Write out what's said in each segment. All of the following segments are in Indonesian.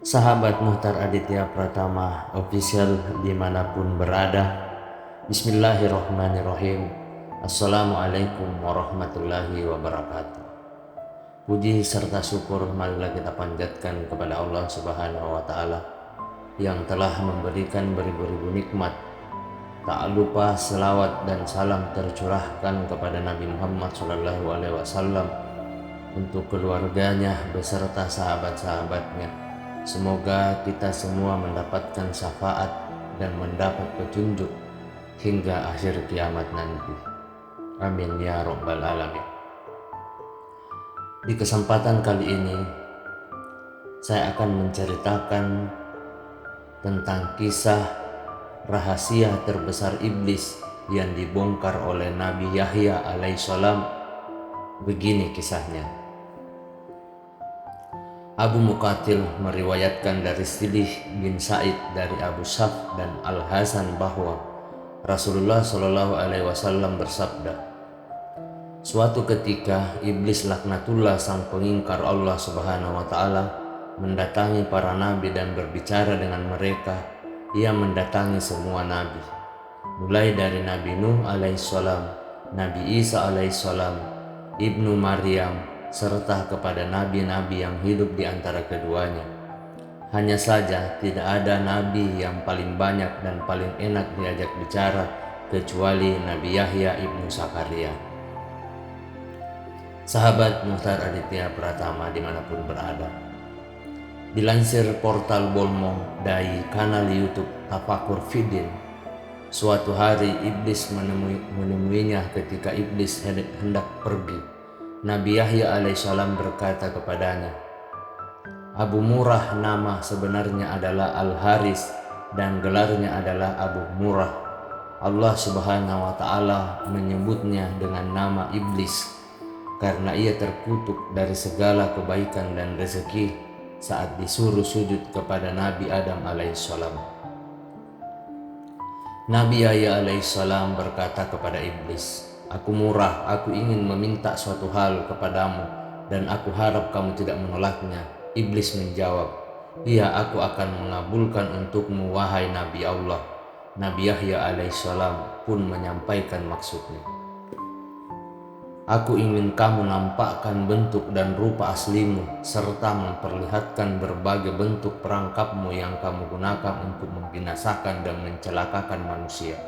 Sahabat Muhtar Aditya Pratama Official dimanapun berada, Bismillahirrohmanirrohim. Assalamualaikum warahmatullahi wabarakatuh. Puji serta syukur marilah kita panjatkan kepada Allah Subhanahu wa Ta'ala yang telah memberikan beribu-ribu nikmat. Tak lupa selawat dan salam tercurahkan kepada Nabi Muhammad SAW untuk keluarganya beserta sahabat-sahabatnya. Semoga kita semua mendapatkan syafaat dan mendapat petunjuk hingga akhir kiamat nanti. Amin ya rabbal alamin. Di kesempatan kali ini saya akan menceritakan tentang kisah rahasia terbesar iblis yang dibongkar oleh Nabi Yahya alaihissalam. Begini kisahnya. Abu Muqatil meriwayatkan dari Silih bin Sa'id dari Abu Saf dan Al Hasan bahwa Rasulullah Shallallahu Alaihi Wasallam bersabda, suatu ketika iblis laknatullah sang pengingkar Allah Subhanahu Wa Taala mendatangi para nabi dan berbicara dengan mereka. Ia mendatangi semua nabi, mulai dari Nabi Nuh alaihissalam, Nabi Isa alaihissalam, Ibnu Maryam, serta kepada nabi-nabi yang hidup di antara keduanya. Hanya saja tidak ada nabi yang paling banyak dan paling enak diajak bicara kecuali Nabi Yahya ibnu Zakaria. Sahabat Muhtar Aditya Pratama dimanapun berada, dilansir portal Bolmo dari kanal YouTube Tafakur Fidin, suatu hari iblis menemuinya ketika iblis hendak pergi. Nabi Yahya alaihissalam berkata kepadanya, Abu Murrah nama sebenarnya adalah Al-Haris dan gelarnya adalah Abu Murrah. Allah Subhanahu wa Ta'ala menyebutnya dengan nama iblis karena ia terkutuk dari segala kebaikan dan rezeki saat disuruh sujud kepada Nabi Adam alaihissalam. Nabi Yahya alaihissalam berkata kepada iblis, Aku Murrah, aku ingin meminta suatu hal kepadamu dan aku harap kamu tidak menolaknya. Iblis menjawab, iya, aku akan mengabulkan untukmu wahai Nabi Allah. Nabi Yahya alaihissalam pun menyampaikan maksudnya. Aku ingin kamu nampakkan bentuk dan rupa aslimu serta memperlihatkan berbagai bentuk perangkapmu yang kamu gunakan untuk membinasakan dan mencelakakan manusia.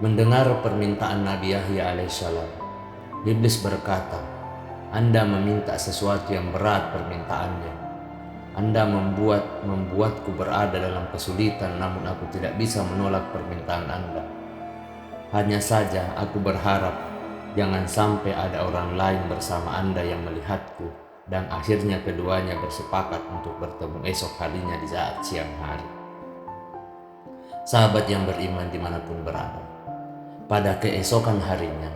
Mendengar permintaan Nabi Yahya alaihissalam, iblis berkata, Anda meminta sesuatu yang berat permintaannya. Anda membuatku berada dalam kesulitan, namun aku tidak bisa menolak permintaan Anda. Hanya saja aku berharap jangan sampai ada orang lain bersama Anda yang melihatku, dan akhirnya keduanya bersepakat untuk bertemu esok harinya di saat siang hari. Sahabat yang beriman dimanapun berada, pada keesokan harinya,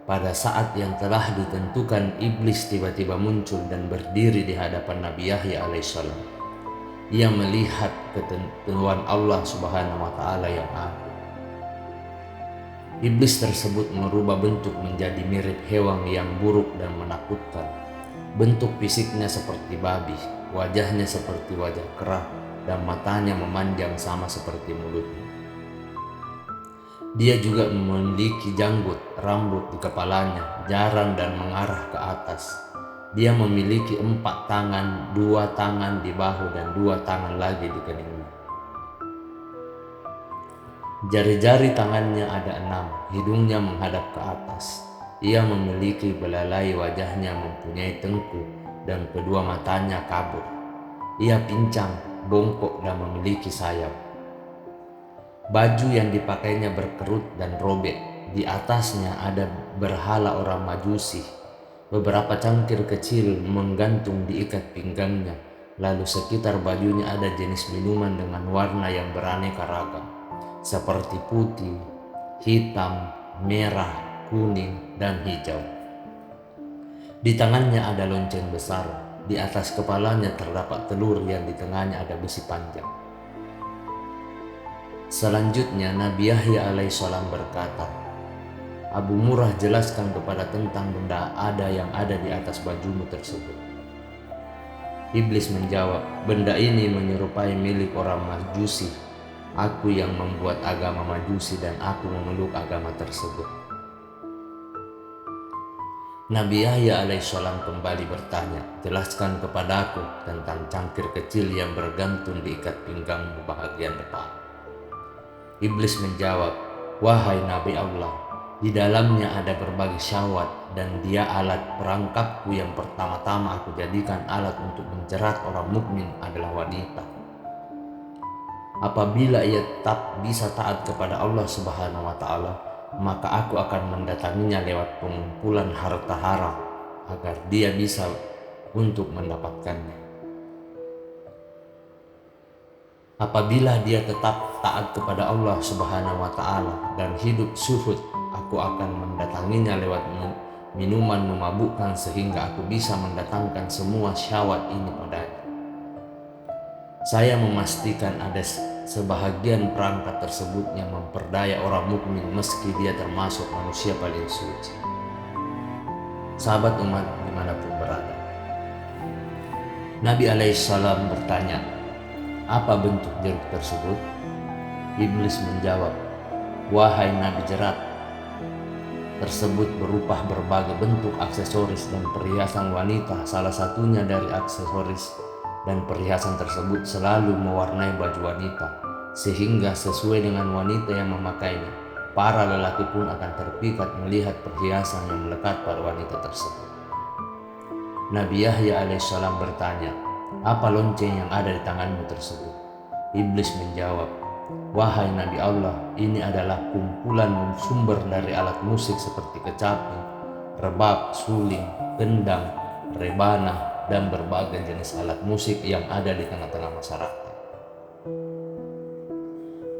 pada saat yang telah ditentukan, iblis tiba-tiba muncul dan berdiri di hadapan Nabi Yahya alaihissalam. Ia melihat ketentuan Allah Subhanahu wa Ta'ala yang agung. Iblis tersebut merubah bentuk menjadi mirip hewan yang buruk dan menakutkan. Bentuk fisiknya seperti babi, wajahnya seperti wajah kera, dan matanya memanjang sama seperti mulutnya. Dia juga memiliki janggut, rambut di kepalanya, jarang dan mengarah ke atas. Dia memiliki 4 tangan, 2 tangan di bahu dan 2 tangan lagi di keningnya. Jari-jari tangannya ada 6, hidungnya menghadap ke atas. Ia memiliki belalai, wajahnya mempunyai tengkuk dan kedua matanya kabur. Ia pincang, bongkok dan memiliki sayap. Baju yang dipakainya berkerut dan robek. Di atasnya ada berhala orang Majusi. Beberapa cangkir kecil menggantung di ikat pinggangnya. Lalu sekitar bajunya ada jenis minuman dengan warna yang beraneka ragam, seperti putih, hitam, merah, kuning, dan hijau. Di tangannya ada lonceng besar. Di atas kepalanya terdapat telur yang di tengahnya ada besi panjang. Selanjutnya Nabi Yahya alaihissalam berkata, Abu Murrah, jelaskan kepada tentang benda yang ada di atas bajumu tersebut. Iblis menjawab, benda ini menyerupai milik orang Majusi. Aku yang membuat agama Majusi dan aku memeluk agama tersebut. Nabi Yahya alaihissalam kembali bertanya, jelaskan kepadaku tentang cangkir kecil yang bergantung di ikat pinggangmu bahagian depan. Iblis menjawab, wahai Nabi Allah, di dalamnya ada berbagai syahwat dan dia alat perangkapku yang pertama-tama aku jadikan alat untuk menjerat orang mukmin adalah wanita. Apabila ia tetap bisa taat kepada Allah Subhanahu wa Ta'ala, maka aku akan mendatanginya lewat pengumpulan harta haram agar dia bisa untuk mendapatkannya. Apabila dia tetap taat kepada Allah Subhanahu wa Ta'ala dan hidup zuhud, aku akan mendatanginya lewat minuman memabukkan sehingga aku bisa mendatangkan semua syahwat ini padanya. Saya memastikan ada sebahagian perangkat tersebut yang memperdaya orang mukmin meski dia termasuk manusia paling suci. Sahabat umat dimanapun berada, Nabi alaihissalam bertanya, apa bentuk jeruk tersebut? Iblis menjawab, wahai Nabi, jerat tersebut berupa berbagai bentuk aksesoris dan perhiasan wanita. Salah satunya dari aksesoris dan perhiasan tersebut selalu mewarnai baju wanita, sehingga sesuai dengan wanita yang memakainya, para lelaki pun akan terpikat melihat perhiasan yang melekat pada wanita tersebut. Nabi Yahya alaihissalam bertanya, apa lonceng yang ada di tanganmu tersebut? Iblis menjawab, wahai Nabi Allah, ini adalah kumpulan sumber dari alat musik seperti kecapi, rebab, suling, gendang, rebana, dan berbagai jenis alat musik yang ada di tengah-tengah masyarakat.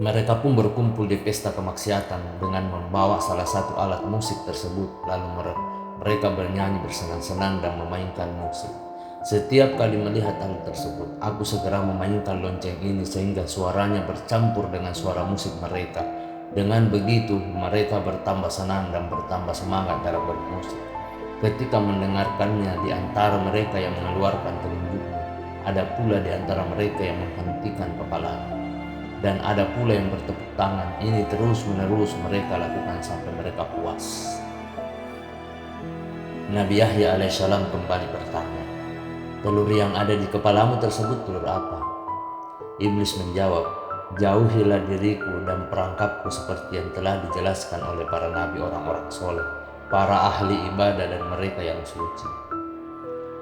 Mereka pun berkumpul di pesta kemaksiatan dengan membawa salah satu alat musik tersebut, lalu mereka bernyanyi bersenang-senang dan memainkan musik. Setiap kali melihat hal tersebut, aku segera memainkan lonceng ini sehingga suaranya bercampur dengan suara musik mereka. Dengan begitu, mereka bertambah senang dan bertambah semangat dalam bermusik. Ketika mendengarkannya, di antara mereka yang mengeluarkan telunjuknya, ada pula di antara mereka yang menghentikan kepalanya, dan ada pula yang bertepuk tangan. Ini terus-menerus mereka lakukan sampai mereka puas. Nabi Yahya alaihissalam kembali bertanya, telur yang ada di kepalamu tersebut telur apa? Iblis menjawab, jauhilah diriku dan perangkapku seperti yang telah dijelaskan oleh para nabi orang-orang soleh, para ahli ibadah dan mereka yang suci.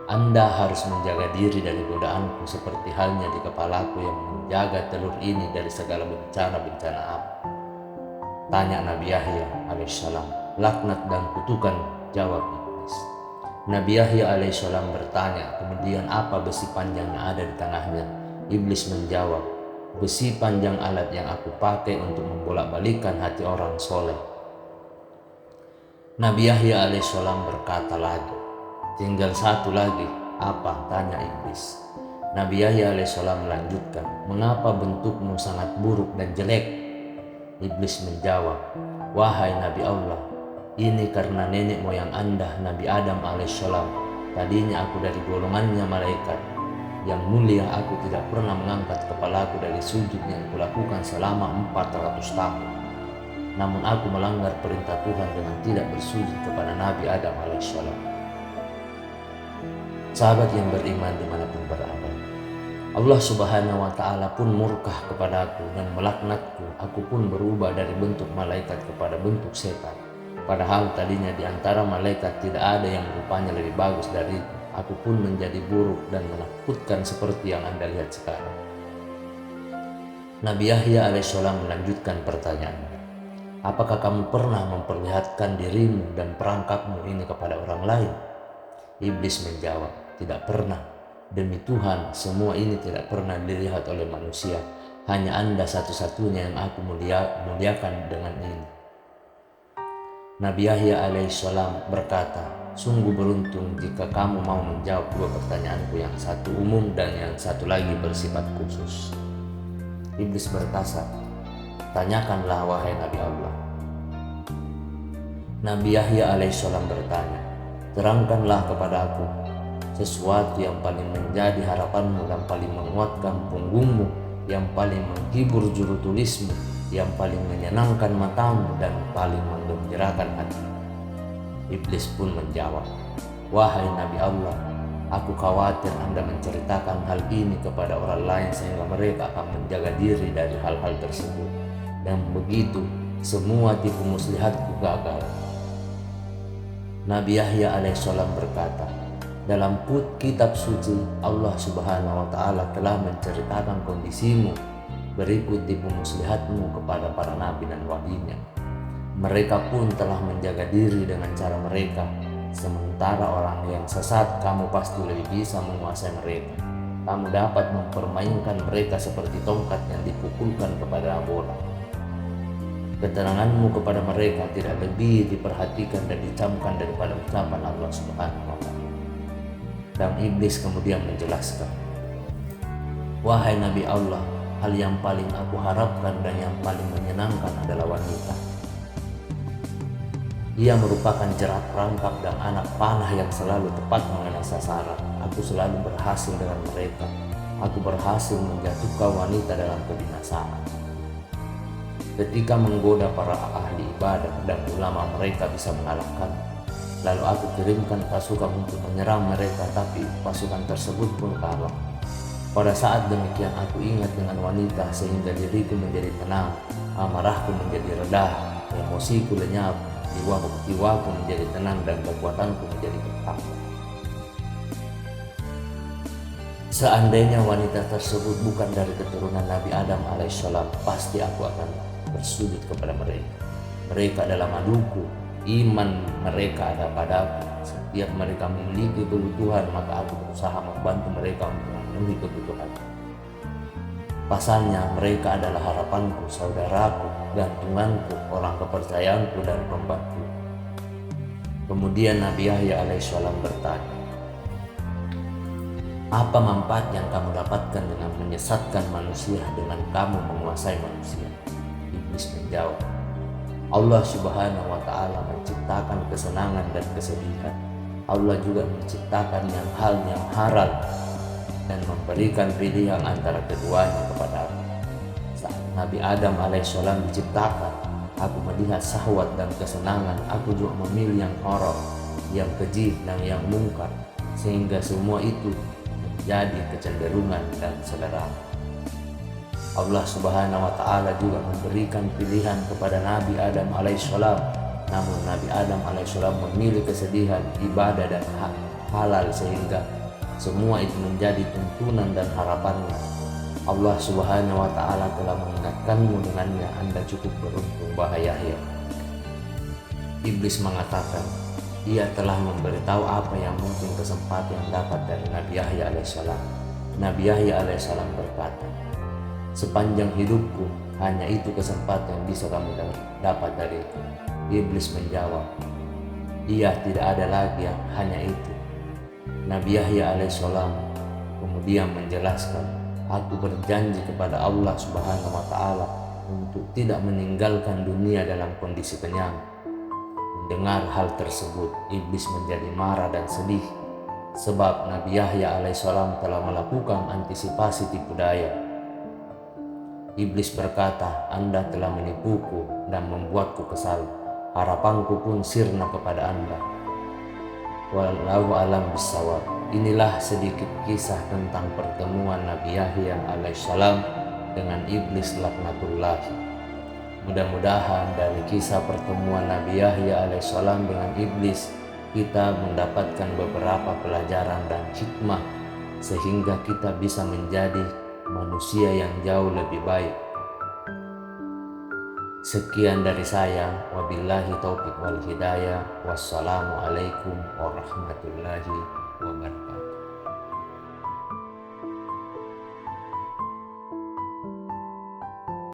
Anda harus menjaga diri dari godaanku seperti halnya di kepalaku yang menjaga telur ini dari segala bencana-bencana api. Tanya Nabi Yahya alaihissalam, laknat dan kutukan, jawab Iblis. Nabi Yahya alaihissalam bertanya, kemudian apa besi panjang yang ada di tengahnya? Iblis menjawab, besi panjang alat yang aku pakai untuk membolak-balikan hati orang soleh. Nabi Yahya alaihissalam berkata lagi, tinggal satu lagi, apa? Tanya Iblis. Nabi Yahya alaihissalam melanjutkan, mengapa bentukmu sangat buruk dan jelek? Iblis menjawab, wahai Nabi Allah, ini karena nenek moyang Anda, Nabi Adam alaihissalam. Tadinya aku dari golongannya malaikat yang mulia, aku tidak pernah mengangkat kepalaku dari sujud yang kulakukan selama 400 tahun. Namun aku melanggar perintah Tuhan dengan tidak bersujud kepada Nabi Adam alaihissalam. Sahabat yang beriman dimanapun berada, Allah Subhanahu wa Ta'ala pun murka kepadaku dan melaknatku. Aku pun berubah dari bentuk malaikat kepada bentuk setan. Padahal tadinya di antara malaikat tidak ada yang rupanya lebih bagus dari itu. Aku pun menjadi buruk dan menakutkan seperti yang Anda lihat sekarang. Nabi Yahya alaihissalam melanjutkan pertanyaannya, apakah kamu pernah memperlihatkan dirimu dan perangkapmu ini kepada orang lain? Iblis menjawab, tidak pernah. Demi Tuhan, semua ini tidak pernah dilihat oleh manusia. Hanya Anda satu-satunya yang aku muliakan dengan ini. Nabi Yahya alaihissalam berkata, sungguh beruntung jika kamu mau menjawab dua pertanyaanku, yang satu umum dan yang satu lagi bersifat khusus. Iblis berkata, tanyakanlah wahai Nabi Allah. Nabi Yahya alaihissalam bertanya, terangkanlah kepada aku sesuatu yang paling menjadi harapanmu dan paling menguatkan punggungmu, yang paling menghibur juru tulismu, yang paling menyenangkan matamu dan paling menggembirakan hati. Iblis pun menjawab, "Wahai Nabi Allah, aku khawatir Anda menceritakan hal ini kepada orang lain sehingga mereka akan menjaga diri dari hal-hal tersebut, dan begitu semua tipu muslihatku gagal." Nabi Yahya alaihissalam berkata, dalam kitab suci Allah subhanahu wa ta'ala telah menceritakan kondisimu berikut tipu muslihatmu kepada para nabi dan walinya. Mereka pun telah menjaga diri dengan cara mereka, sementara orang yang sesat kamu pasti lebih bisa menguasai mereka. Kamu dapat mempermainkan mereka seperti tongkat yang dipukulkan kepada bola. Keteranganmu kepada mereka tidak lebih diperhatikan dan dicamkan daripada ucapan Allah subhanahu wa ta'ala. Dan iblis kemudian menjelaskan, "Wahai Nabi Allah, hal yang paling aku harapkan dan yang paling menyenangkan adalah wanita. Ia merupakan jerat perangkap dan anak panah yang selalu tepat mengenai sasaran. Aku selalu berhasil dengan mereka. Aku berhasil menjatuhkan wanita dalam kebinasaan. Ketika menggoda para ahli ibadah dan ulama, mereka bisa mengalahkan. Lalu aku kirimkan pasukan untuk menyerang mereka, tapi pasukan tersebut pun kalah. Pada saat demikian aku ingat dengan wanita sehingga diriku menjadi tenang, amarahku menjadi reda, emosiku lenyap, jiwaku menjadi tenang dan kekuatanku menjadi tetap. Seandainya wanita tersebut bukan dari keturunan Nabi Adam alaihissalam, pasti aku akan bersujud kepada mereka. Mereka adalah maduku, iman mereka ada padaku. Setiap mereka memiliki kebutuhan, maka aku berusaha membantu mereka untuk memenuhi kebutuhan. Pasalnya mereka adalah harapanku, saudaraku, gantunganku, orang kepercayaanku dan pembantu." Kemudian Nabi Yahya alaihissalam bertanya, "Apa manfaat yang kamu dapatkan dengan menyesatkan manusia dengan kamu menguasai manusia?" Iblis menjawab, "Allah subhanahu wa ta'ala menciptakan kesenangan dan kesedihan. Allah juga menciptakan hal yang halal dan memberikan pilihan antara keduanya kepada aku. Saat Nabi Adam alaihissalam diciptakan, aku melihat syahwat dan kesenangan. Aku juga memilih yang haram, yang keji dan yang mungkar, sehingga semua itu menjadi kecenderungan dan selera. Allah subhanahu wa ta'ala juga memberikan pilihan kepada Nabi Adam alaihissalam, namun Nabi Adam alaihissalam memilih kesedihan, ibadah dan halal, sehingga semua itu menjadi tuntunan dan harapannya. Allah subhanahu wa ta'ala telah mengingatkanmu dengannya. Anda cukup beruntung, wahai Yahya." Iblis mengatakan, ia telah memberitahu apa yang mungkin kesempatan yang dapat dari Nabi Yahya alaihissalam. Nabi Yahya alaihissalam berkata, "Sepanjang hidupku hanya itu kesempatan yang bisa kamu dapat dariku." Iblis menjawab, "Iya, tidak ada lagi yang hanya itu." Nabi Yahya alaihissalam kemudian menjelaskan, "Aku berjanji kepada Allah subhanahu wa ta'ala untuk tidak meninggalkan dunia dalam kondisi kenyang." Mendengar hal tersebut, iblis menjadi marah dan sedih, sebab Nabi Yahya alaihissalam telah melakukan antisipasi tipu daya. Iblis berkata, "Anda telah menipuku dan membuatku kesal. Harapanku pun sirna kepada Anda." Wallahu alam bissawab. Inilah sedikit kisah tentang pertemuan Nabi Yahya alaihissalam dengan iblis laknatullah. Mudah-mudahan dari kisah pertemuan Nabi Yahya alaihissalam dengan iblis kita mendapatkan beberapa pelajaran dan hikmah sehingga kita bisa menjadi manusia yang jauh lebih baik. Sekian dari saya, wabillahi taufiq wal hidayah. Wassalamualaikum warahmatullahi wabarakatuh.